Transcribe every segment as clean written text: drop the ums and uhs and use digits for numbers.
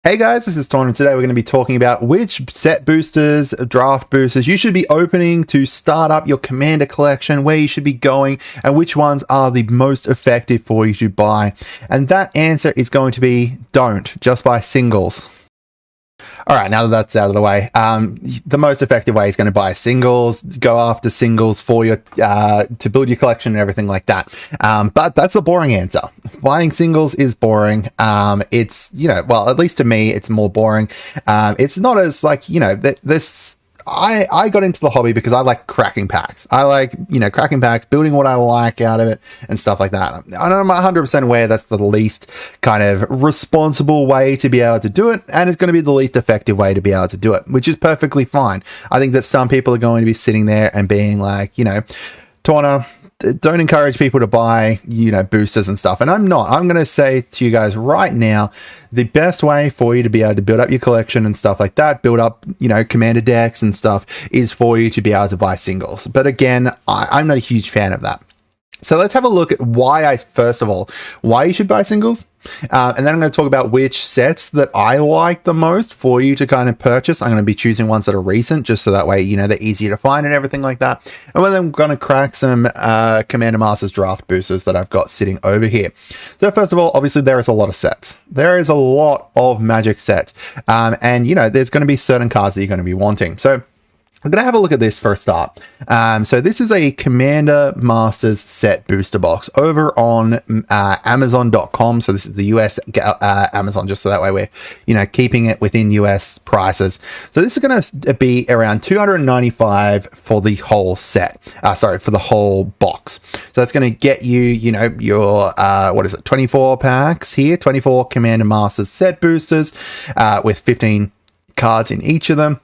Hey guys, this is Ton, and today we're going to be talking about which set boosters, draft boosters you should be opening to start up your Commander collection, where you should be going, and which ones are the most effective for you to buy. And that answer is going to be don't, just buy singles. Alright, now that that's out of the way, the most effective way is going to buy singles, go after singles for your to build your collection and everything like that. But that's a boring answer. Buying singles is boring. It's, well, at least to me, it's more boring. It's not as this. I got into the hobby because I like cracking packs. I like, cracking packs, building what I like out of it and stuff like that. And I'm 100% aware that's the least kind of responsible way to be able to do it. And it's going to be the least effective way to be able to do it, which is perfectly fine. I think that some people are going to be sitting there and being like, Torna, don't encourage people to buy, boosters and stuff. And I'm not. I'm going to say to you guys right now, the best way for you to be able to build up your collection and stuff like that, build up, commander decks and stuff, is for you to be able to buy singles. But again, I'm not a huge fan of that. So let's have a look at why you should buy singles. And then I'm going to talk about which sets that I like the most for you to kind of purchase. I'm going to be choosing ones that are recent, just so that way, they're easier to find and everything like that. And then I'm going to crack some Commander Masters draft boosters that I've got sitting over here. So first of all, obviously there is a lot of sets. There is a lot of Magic sets. And there's going to be certain cards that you're going to be wanting. So I'm going to have a look at this for a start. So this is a Commander Masters set booster box over on Amazon.com. So this is the US Amazon, just so that way we're, keeping it within US prices. So this is going to be around $295 for the whole set. For the whole box. So that's going to get you, your, 24 packs here, 24 Commander Masters set boosters with 15 cards in each of them.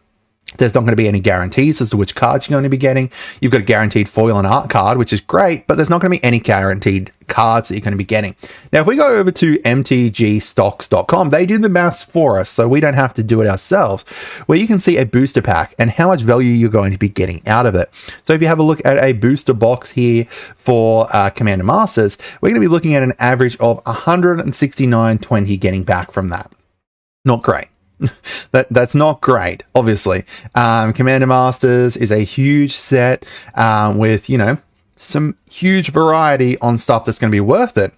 There's not going to be any guarantees as to which cards you're going to be getting. You've got a guaranteed foil and art card, which is great, but there's not going to be any guaranteed cards that you're going to be getting. Now, if we go over to MTGstocks.com, they do the maths for us, so we don't have to do it ourselves, where you can see a booster pack and how much value you're going to be getting out of it. So if you have a look at a booster box here for Commander Masters, we're going to be looking at an average of $169.20 getting back from that. Not great. That's not great, obviously. Commander Masters is a huge set with, some huge variety on stuff that's going to be worth it.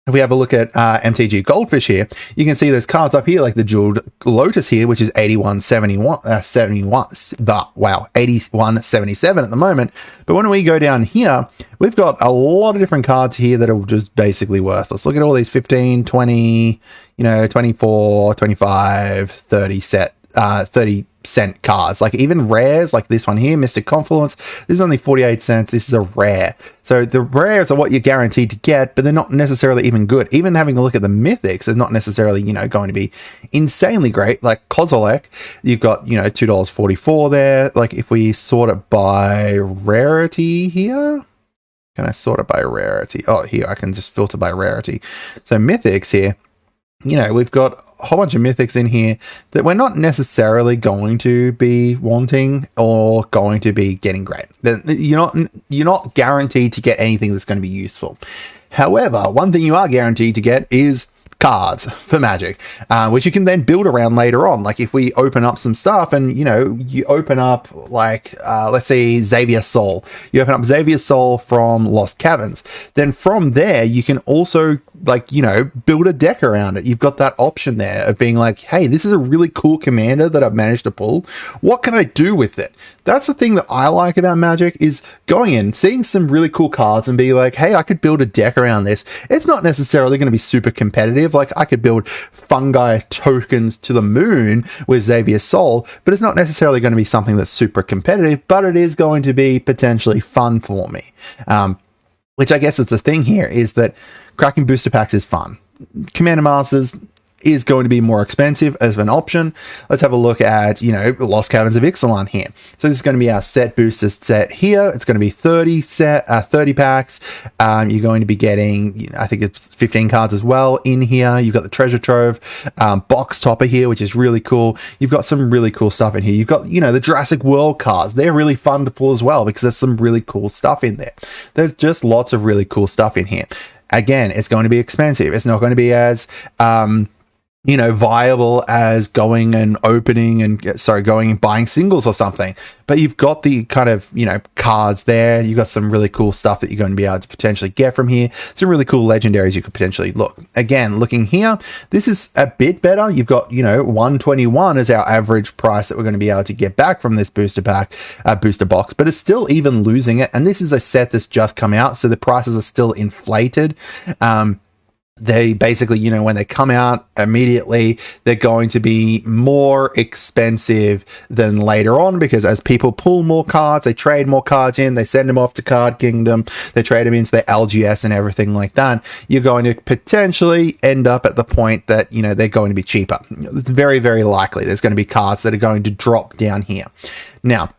If we have a look at MTG Goldfish here, you can see there's cards up here like the Jeweled Lotus here, which is 8177 at the moment. But when we go down here, we've got a lot of different cards here that are just basically worthless. Look at all these 15, 20, 24, 25, 30 30-cent cards. Like even rares, like this one here, Mystic Confluence, this is only 48 cents. This is a rare. So the rares are what you're guaranteed to get, but they're not necessarily even good. Even having a look at the mythics is not necessarily, going to be insanely great. Like Kozilek, you've got, $2.44 there. Like if we sort it by rarity here, can I sort it by rarity? Oh, here, I can just filter by rarity. So mythics here, we've got a whole bunch of mythics in here that we're not necessarily going to be wanting or going to be getting great. You're not guaranteed to get anything that's going to be useful. However, one thing you are guaranteed to get is cards for Magic, which you can then build around later on. Like if we open up some stuff and, you open up like, let's say Xavier Soul. You open up Xavier Soul from Lost Caverns. Then from there, you can also build a deck around it. You've got that option there of being like, hey, this is a really cool commander that I've managed to pull. What can I do with it? That's the thing that I like about Magic, is going in, seeing some really cool cards and be like, hey, I could build a deck around this. It's not necessarily going to be super competitive. Like I could build fungi tokens to the moon with Xavier Soul, but it's not necessarily going to be something that's super competitive, but it is going to be potentially fun for me. Which I guess is the thing here, is that cracking booster packs is fun. Commander Masters is going to be more expensive as an option. Let's have a look at, Lost Caverns of Ixalan here. So this is going to be our set boosters set here. It's going to be 30 packs. You're going to be getting, I think it's 15 cards as well in here. You've got the Treasure Trove box topper here, which is really cool. You've got some really cool stuff in here. You've got, the Jurassic World cards. They're really fun to pull as well because there's some really cool stuff in there. There's just lots of really cool stuff in here. Again, it's going to be expensive. It's not going to be as you know, viable as going and opening and going and buying singles or something. But you've got the kind of, you know, cards there. You've got some really cool stuff that you're going to be able to potentially get from here. Some really cool legendaries you could potentially look. Again, looking here, this is a bit better. You've got, you know, 121 is our average price that we're going to be able to get back from this booster pack, booster box, but it's still even losing it. And this is a set that's just come out, so the prices are still inflated. They basically, you know, when they come out immediately, they're going to be more expensive than later on, because as people pull more cards, they trade more cards in, they send them off to Card Kingdom, they trade them into their LGS and everything like that. You're going to potentially end up at the point that, you know, they're going to be cheaper. It's very, very likely there's going to be cards that are going to drop down here. Now,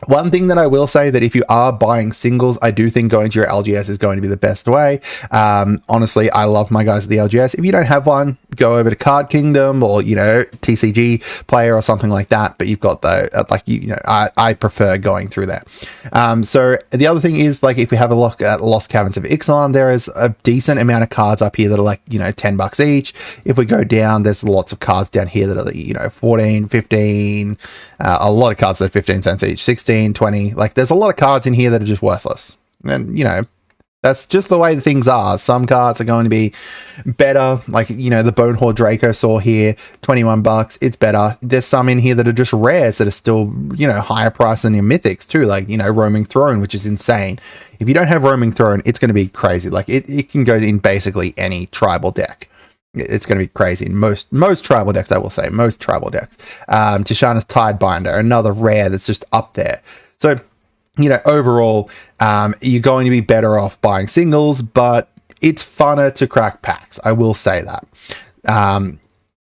one thing that I will say, that if you are buying singles, I do think going to your LGS is going to be the best way. Honestly, I love my guys at the LGS. If you don't have one, go over to Card Kingdom or, you know, TCG Player or something like that. But you've got the, like, you know, I prefer going through there. So the other thing is, like, if we have a look at Lost Caverns of Ixalan, there is a decent amount of cards up here that are like, you know, $10 each. If we go down, there's lots of cards down here that are, you know, 14, 15, a lot of cards that are 15 cents each, 16, 20. Like, there's a lot of cards in here that are just worthless. And, you know, that's just the way things are. Some cards are going to be better, like, you know, the Bonehorde Draco saw here, $21, it's better. There's some in here that are just rares that are still, you know, higher price than your mythics too, like, you know, Roaming Throne, which is insane. If you don't have Roaming Throne, it's going to be crazy. Like, it can go in basically any tribal deck. It's going to be crazy in most tribal decks, I will say. Most tribal decks. Tishana's Tidebinder, another rare that's just up there. So, you know, overall, you're going to be better off buying singles, but it's funner to crack packs. I will say that.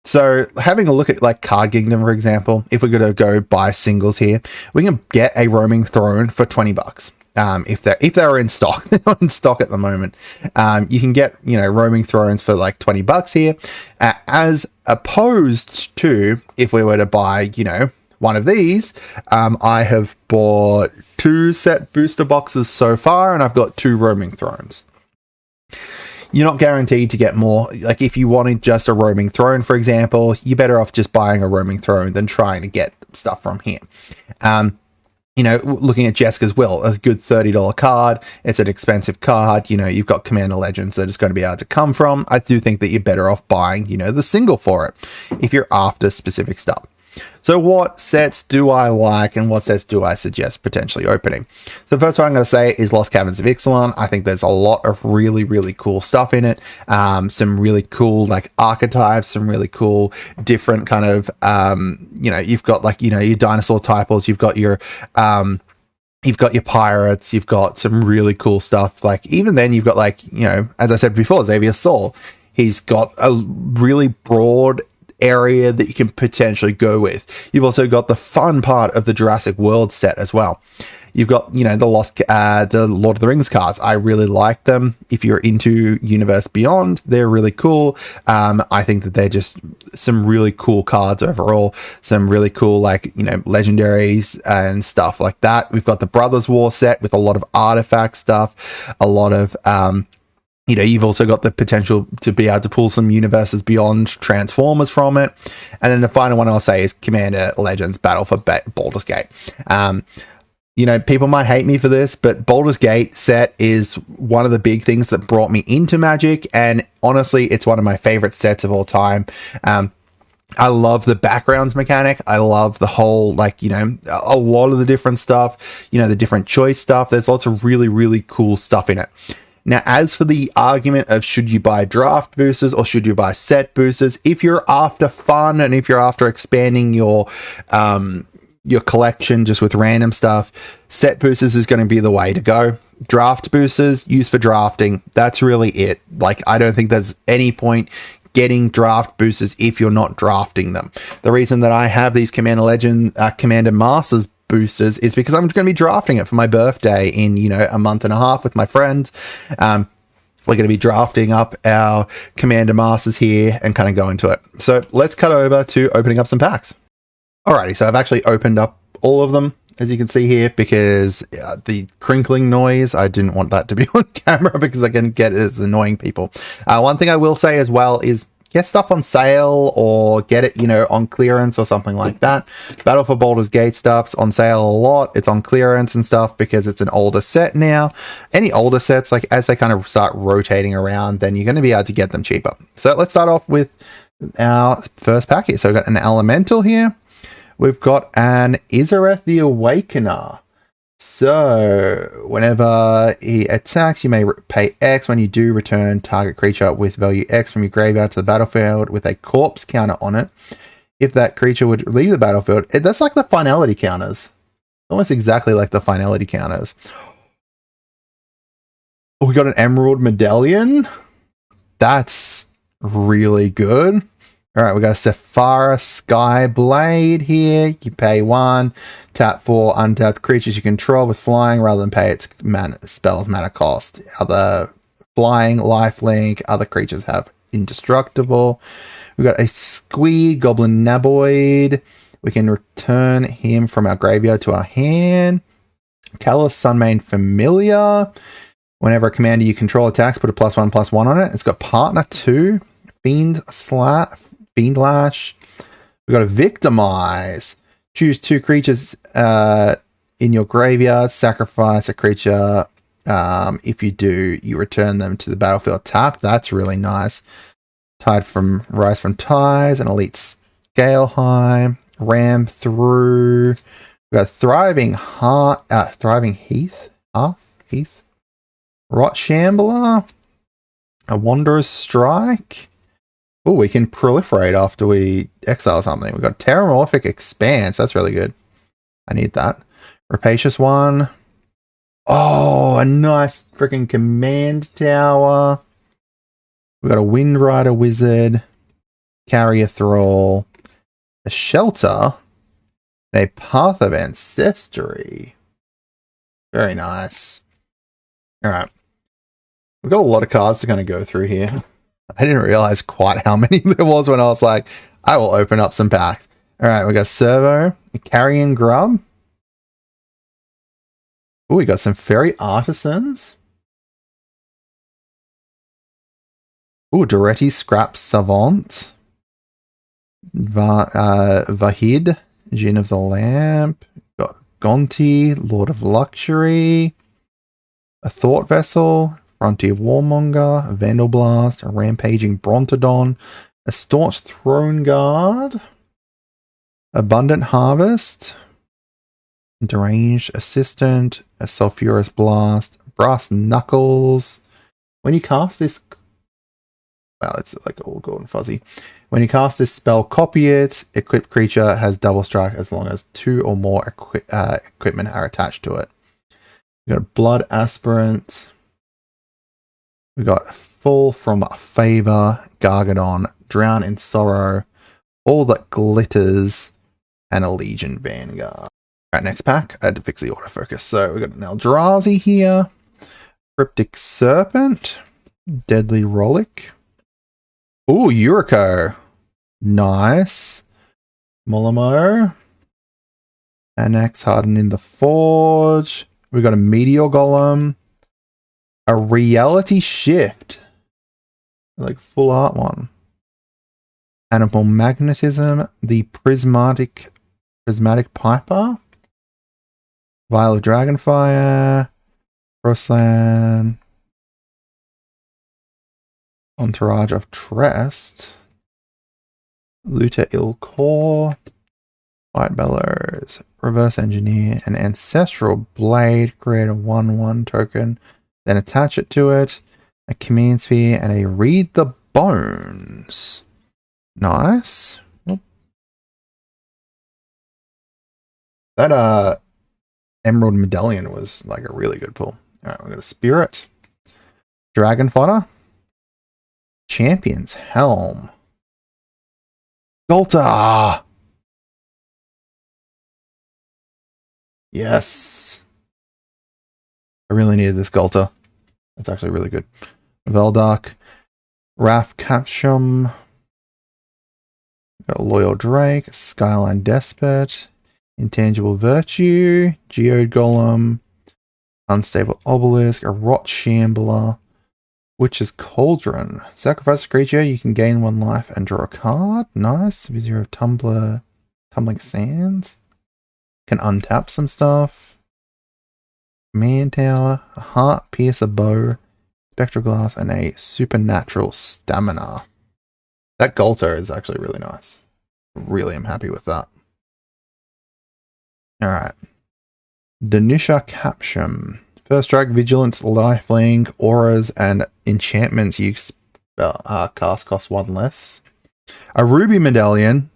So having a look at, like, Card Kingdom, for example, if we're going to go buy singles here, we can get a Roaming Throne for $20. If they're in stock, they're not in stock at the moment. You can get, you know, Roaming Thrones for like $20 here, as opposed to if we were to buy, you know, one of these. I have bought 2 set booster boxes so far, and I've got 2 Roaming Thrones. You're not guaranteed to get more. Like, if you wanted just a Roaming Throne, for example, you're better off just buying a Roaming Throne than trying to get stuff from here. You know, looking at Jeska's Will, a good $30 card. It's an expensive card. You know, you've got Commander Legends that it's going to be able to come from. I do think that you're better off buying, you know, the single for it if you're after specific stuff. So what sets do I like, and what sets do I suggest potentially opening? So the first one I'm going to say is Lost Caverns of Ixalan. I think there's a lot of really, really cool stuff in it. Some really cool, like, archetypes, some really cool different kind of, you know, you've got, like, you know, your dinosaur typals, you've got your pirates, you've got some really cool stuff. Like, even then you've got, like, you know, as I said before, Xavier Sol. He's got a really broad area that you can potentially go with. You've also got the fun part of the Jurassic World set as well. You've got, you know, the Lord of the Rings cards. I really like them. If you're into Universe Beyond, they're really cool. I think that they're just some really cool cards overall. Some really cool, like, you know, legendaries and stuff like that. We've got the Brothers War set with a lot of artifact stuff, a lot of, you know, you've also got the potential to be able to pull some Universes Beyond Transformers from it. And then the final one I'll say is Commander Legends Battle for Baldur's Gate. You know, people might hate me for this, but Baldur's Gate set is one of the big things that brought me into Magic. And honestly, it's one of my favorite sets of all time. I love the backgrounds mechanic. I love the whole, like, you know, a lot of the different stuff, you know, the different choice stuff. There's lots of really, really cool stuff in it. Now, as for the argument of should you buy draft boosters or should you buy set boosters, if you're after fun and if you're after expanding your collection just with random stuff, set boosters is going to be the way to go. Draft boosters, used for drafting, that's really it. Like, I don't think there's any point getting draft boosters if you're not drafting them. The reason that I have these Commander Masters boosters is because I'm going to be drafting it for my birthday in, you know, a month and a half with my friends. We're going to be drafting up our Commander Masters here and kind of go into it. So let's cut over to opening up some packs. Alrighty, so I've actually opened up all of them, as you can see here, because the crinkling noise, I didn't want that to be on camera because I can get it as annoying people. One thing I will say as well is get stuff on sale or get it, on clearance or something like that. Battle for Baldur's Gate stuff's on sale a lot. It's on clearance and stuff because it's an older set now. Any older sets, like as they kind of start rotating around, then you're going to be able to get them cheaper. So let's start off with our first pack here. So we've got an Elemental here. We've got an Izareth the Awakener. So, whenever he attacks, you may pay X. When you do, return target creature with value X from your graveyard to the battlefield with a corpse counter on it. If that creature would leave the battlefield, that's like the finality counters. Almost exactly like the finality counters. Oh, we got an Emerald Medallion. That's really good. Alright, we got a Sephara Skyblade here. You pay 1, tap 4 untapped creatures you control with flying rather than pay its spell's mana cost. Other flying, lifelink, other creatures have indestructible. We got a Squee Goblin Naboid. We can return him from our graveyard to our hand. Callous Sunmane Familiar. Whenever a commander you control attacks, put a +1/+1 on it. It's got Partner 2, Fiend Lash. We've got a Victimize. Choose 2 creatures in your graveyard. Sacrifice a creature. If you do, you return them to the battlefield tapped. That's really nice. Rise from Ties. An Elite Scale High. Ram Through. We've got Thriving Heath. Rot Shambler. A Wanderer's Strike. Oh, we can proliferate after we exile something. We've got Terramorphic Expanse. That's really good. I need that. Rapacious One. Oh, a nice freaking command tower. We've got a Windrider Wizard. Carrier Thrall. A Shelter. And a Path of Ancestry. Very nice. Alright. We've got a lot of cards to kind of go through here. I didn't realize quite how many there was when I was like, I will open up some packs. Alright, we got Servo, Carrion Grub. Oh, we got some Fairy Artisans. Oh, Doretti Scrap Savant. Vahid, Djinn of the Lamp. Got Gonti, Lord of Luxury. A Thought Vessel. Frontier Warmonger, a Vandal Blast, a Rampaging Brontodon, a Staunch Throne Guard, Abundant Harvest, Deranged Assistant, a Sulphurous Blast, Brass Knuckles. When you cast this... Well, it's like all golden fuzzy. When you cast this spell, copy it. Equipped creature has double strike as long as 2 or more equipment are attached to it. We've got Blood Aspirant. We got Fall from Favor, Gargadon, Drown in Sorrow, All That Glitters, and a Legion Vanguard. Alright, next pack. I had to fix the autofocus. So we got an Eldrazi here, Cryptic Serpent, Deadly Rollick. Ooh, Yuriko. Nice. Molimo. Anax Hardened in the Forge. We got a Meteor Golem. A Reality Shift. Like full art one. Animal Magnetism. The Prismatic Piper. Vial of Dragonfire. Frostland. Entourage of Trest. Luta Ilkor. White Bellows. Reverse Engineer. An Ancestral Blade. Create a 1/1 token. Then attach it to it. A Command Sphere. And a Read the Bones. Nice. That Emerald Medallion was like a really good pull. Alright, we've got a Spirit. Dragon Fodder. Champion's Helm. Golta! Yes. I really needed this Golta. That's actually really good. Veldark. Wrath Capsham. Got a Loyal Drake. Skyline Despot. Intangible Virtue. Geode Golem. Unstable Obelisk. A Rot Shambler. Witch's Cauldron. Sacrifice a creature, you can gain 1 life and draw a card. Nice. Vizier of Tumbling Sands. Can untap some stuff. Man Tower, a Heart, Pierce a Bow, Spectral Glass, and a Supernatural Stamina. That Golter is actually really nice. Really am happy with that. Alright. Danisha Caption. First strike, Vigilance, Lifelink, Auras, and Enchantments you cast cost 1 less. A Ruby Medallion.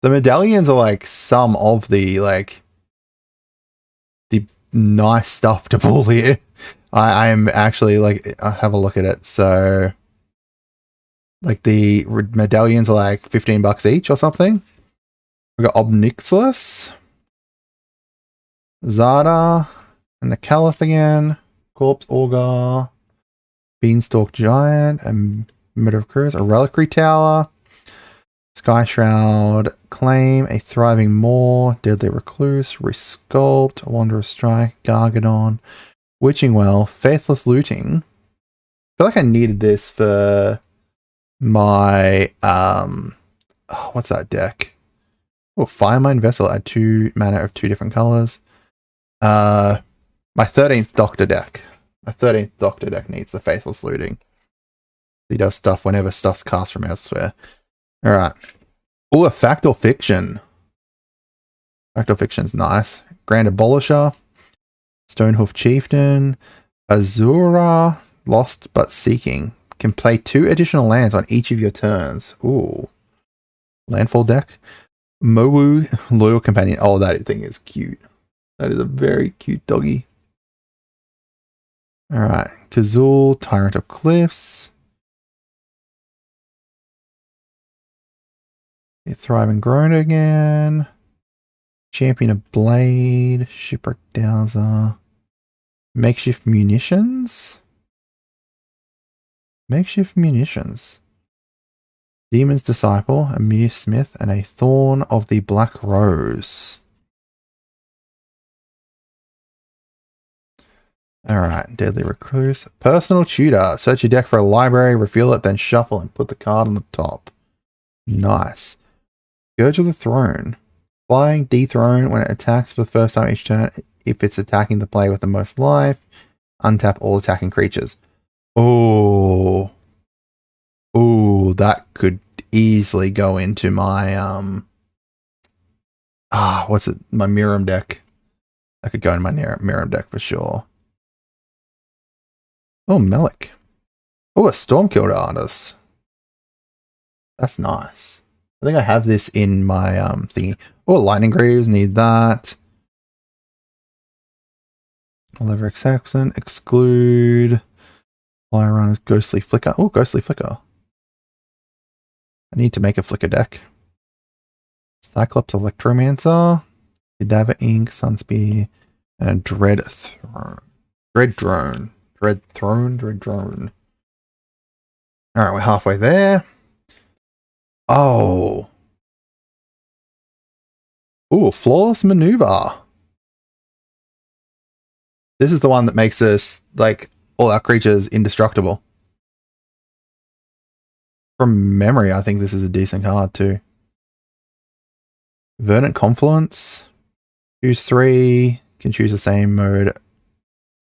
The medallions are like some of the nice stuff to pull here. I am actually I have a look at it. So like the medallions are like $15 each or something. We got Obnixilus, Zada, and the Caliph again, Corpse Augur, Beanstalk Giant, and Mid of Cruise, a Reliquary Tower, Sky Shroud, Claim, a Thriving Moor, Deadly Recluse, Resculpt, Wanderer's Strike, Gargadon, Witching Well, Faithless Looting. I feel like I needed this for my what's that deck? Oh, Firemind Vessel. Add 2 mana of 2 different colors. My 13th Doctor deck. My 13th Doctor deck needs the Faithless Looting. He does stuff whenever stuff's cast from elsewhere. Alright. Oh, a Fact or Fiction. Fact or Fiction's nice. Grand Abolisher. Stonehoof Chieftain. Azura. Lost but Seeking. Can play 2 additional lands on each of your turns. Ooh. Landfall deck. Mowu, Loyal Companion. Oh, that thing is cute. That is a very cute doggy. Alright. Kazul, Tyrant of Cliffs. A Thriving Groan again. Champion of Blade. Shipwreck Dowser. Makeshift Munitions. Makeshift Munitions. Demon's Disciple, a Mere Smith, and a Thorn of the Black Rose. Alright, Deadly Recluse. Personal Tutor. Search your deck for a library, reveal it, then shuffle and put the card on the top. Nice. Scourge of the Throne. Flying, dethrone when it attacks for the first time each turn. If it's attacking the player with the most life, untap all attacking creatures. Oh. Ooh, that could easily go into my what's it? My Miram deck. That could go in my Miram deck for sure. Oh, Melik. Oh, a Stormkiller Artist. That's nice. I think I have this in my thingy. Oh, Lightning Greaves, need that. Lever Saxon, exclude. Fire Runners, Ghostly Flicker. Oh, Ghostly Flicker. I need to make a Flicker deck. Cyclops Electromancer, Cadaver Ink, Sunspear, and a Dread Throne. Dread Drone. Alright, we're halfway there. Oh. Ooh, Flawless Maneuver. This is the one that makes us, like, all our creatures indestructible. From memory, I think this is a decent card too. Verdant Confluence. Choose 3. Can choose the same mode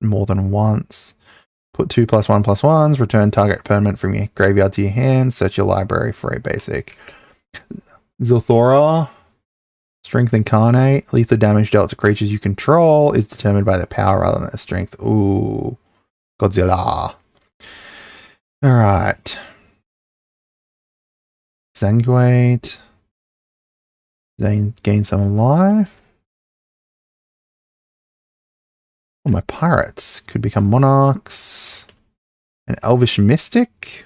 more than once. Put 2 +1/+1s. Return target permanent from your graveyard to your hand. Search your library for a basic. Zilthora. Strength Incarnate. Lethal damage dealt to creatures you control is determined by their power rather than their strength. Ooh. Godzilla. Alright. Sanguate. Then gain some life. Oh, my pirates could become monarchs. An Elvish Mystic.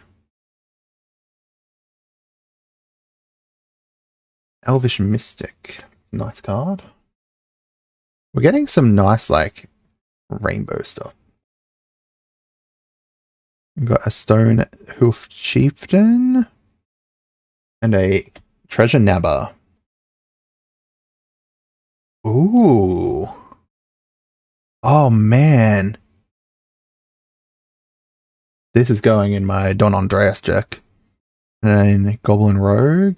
Elvish Mystic. Nice card. We're getting some nice, like, rainbow stuff. We've got a Stone Hoof Chieftain. And a Treasure Nabber. Ooh. Oh, man. This is going in my Don Andreas deck. And then Goblin Rogue.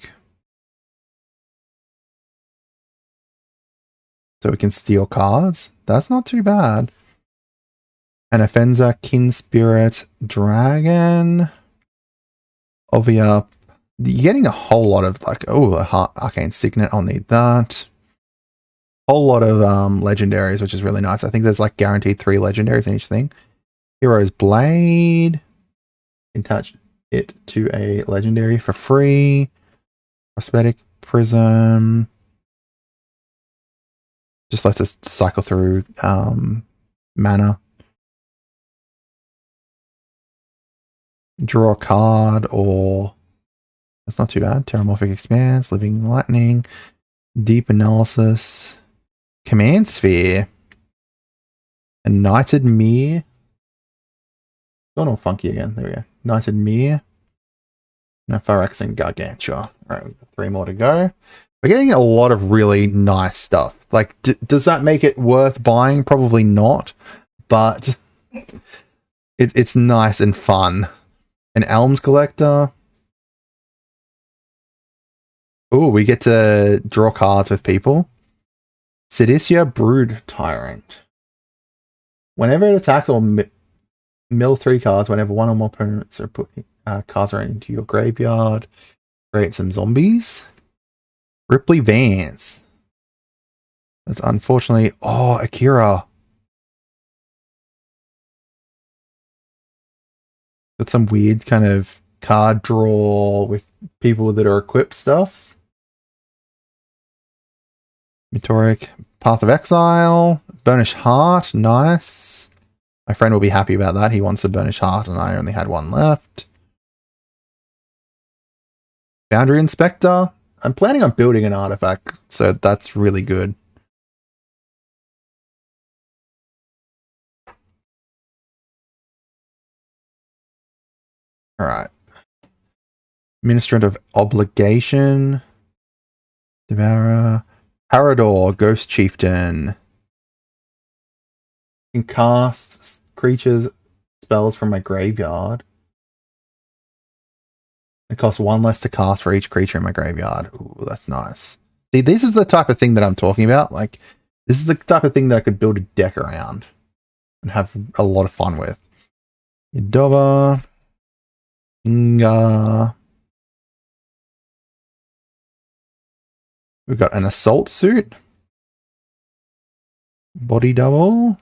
So we can steal cards. That's not too bad. And Offenza, Kin Spirit, Dragon. Ovia. You're getting a whole lot of like, oh, Arcane Signet, I'll need that. Whole lot of legendaries, which is really nice. I think there's like guaranteed 3 legendaries in each thing. Hero's Blade. You can attach it to a legendary for free. Prosthetic Prism. Just lets us cycle through mana. Draw a card, or that's not too bad. Terramorphic Expanse, Living Lightning, Deep Analysis, Command Sphere, a Knighted Mere. Going all funky again. There we go. Knighted Mere, Phyrex and Gargantua. Alright, we've got 3 more to go. We're getting a lot of really nice stuff. Like, does that make it worth buying? Probably not, but it's nice and fun. An Elms Collector. Oh, we get to draw cards with people. Sedisia Brood Tyrant. Whenever it attacks, or mill 3 cards, whenever one or more opponents are put cards are into your graveyard. Create some zombies. Ripley Vance. That's unfortunately... Oh, Akira. Got some weird kind of card draw with people that are equipped stuff. Meteoric Path of Exile. Burnish Heart. Nice. My friend will be happy about that. He wants a Burnish Heart and I only had 1 left. Boundary Inspector. I'm planning on building an artifact, so that's really good. Alright. Ministrant of Obligation. Devourer. Parador, Ghost Chieftain. I can cast creatures spells from my graveyard. It costs 1 less to cast for each creature in my graveyard. Ooh, that's nice. See, this is the type of thing that I'm talking about. Like, this is the type of thing that I could build a deck around and have a lot of fun with. Yadova. Inga. We've got an assault suit. Body double.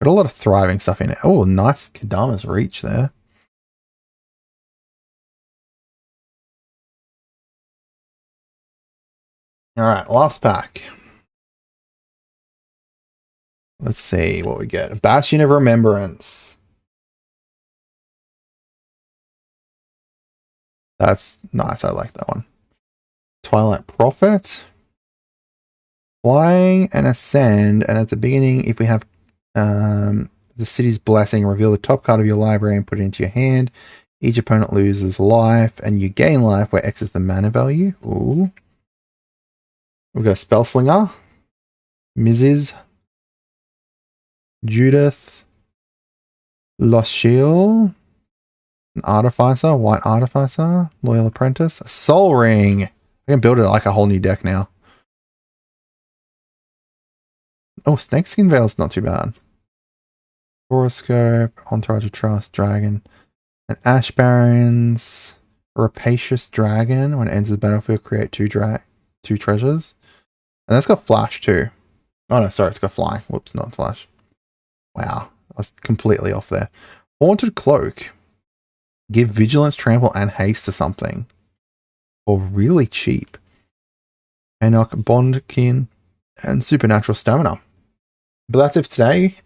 Got a lot of thriving stuff in it. Oh, nice Kadama's Reach there. Alright, last pack. Let's see what we get. A Bastion of Remembrance. That's nice. I like that one. Twilight Prophet. Flying and Ascend. And at the beginning, if we have the City's Blessing, reveal the top card of your library and put it into your hand. Each opponent loses life and you gain life, where X is the mana value. Ooh. We've got Spellslinger. Mrs. Judith. Lost Shield. An Artificer. White Artificer. Loyal Apprentice. A Soul Ring. I can build it like a whole new deck now. Oh, Snakeskin Veil's not too bad. Horoscope, Entourage of Trust, Dragon. And Ash Barons, Rapacious Dragon. When it enters the battlefield, create 2 treasures. And that's got Flash too. Oh no, sorry, it's got Flying. Whoops, not Flash. Wow, I was completely off there. Haunted Cloak. Give Vigilance, Trample, and Haste to something. For really cheap. Enoch, Bondkin, and Supernatural Stamina. But that's it for today.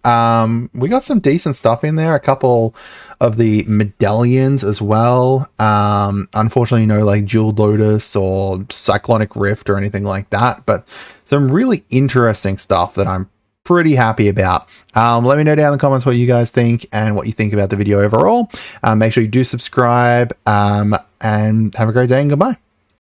We got some decent stuff in there. A couple of the medallions as well. Unfortunately, no like Jeweled Lotus or Cyclonic Rift or anything like that. But some really interesting stuff that I'm pretty happy about. Let me know down in the comments what you guys think and what you think about the video overall. Make sure you do subscribe and have a great day and goodbye.